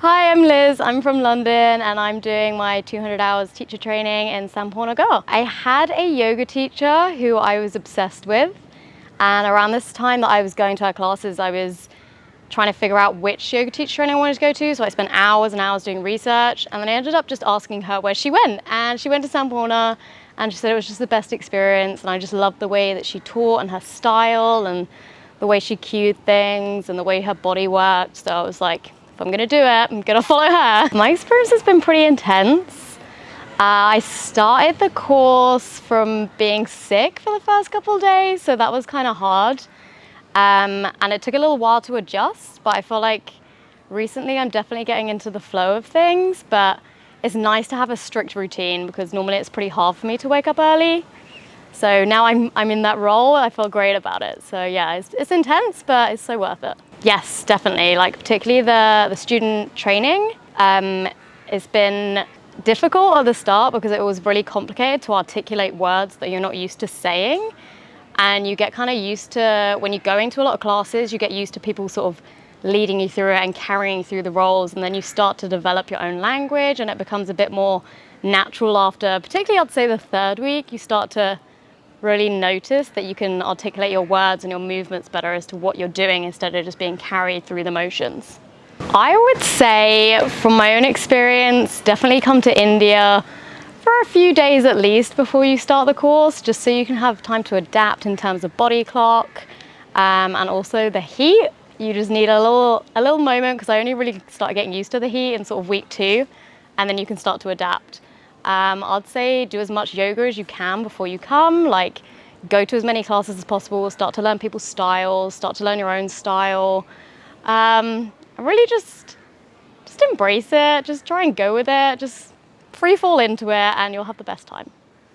Hi, I'm Liz. I'm from London and I'm doing my 200 hours teacher training in Sampoorna Yoga. I had a yoga teacher who I was obsessed with, and around this time that I was going to her classes, I was trying to figure out which yoga teacher training I wanted to go to, so I spent hours and hours doing research, and then I ended up just asking her where she went, and she went to Sampoorna, and she said it was just the best experience, and I just loved the way that she taught and her style and the way she cued things and the way her body worked. So I was like, if I'm gonna do it, I'm gonna follow her. My experience has been pretty intense. I started the course from being sick for the first couple of days, so that was kind of hard. And it took a little while to adjust, but I feel like recently I'm definitely getting into the flow of things, but it's nice to have a strict routine because normally it's pretty hard for me to wake up early. So now I'm in that role, I feel great about it. So yeah, it's intense, but it's so worth it. Yes, definitely, like particularly the student training. It's been difficult at the start because it was really complicated to articulate words that you're not used to saying. And you get kind of used to, when you're going to a lot of classes, you get used to people sort of leading you through it and carrying you through the roles, and then you start to develop your own language and it becomes a bit more natural after, particularly I'd say the third week, you start to really notice that you can articulate your words and your movements better as to what you're doing instead of just being carried through the motions. I would say, from my own experience, definitely come to India for a few days at least before you start the course, just so you can have time to adapt in terms of body clock, and also the heat. You just need a little moment, because I only really started getting used to the heat in sort of week 2, and then you can start to adapt. I'd say do as much yoga as you can before you come, like go to as many classes as possible, start to learn people's styles, start to learn your own style. Really just embrace it, just try and go with it, just free fall into it and you'll have the best time.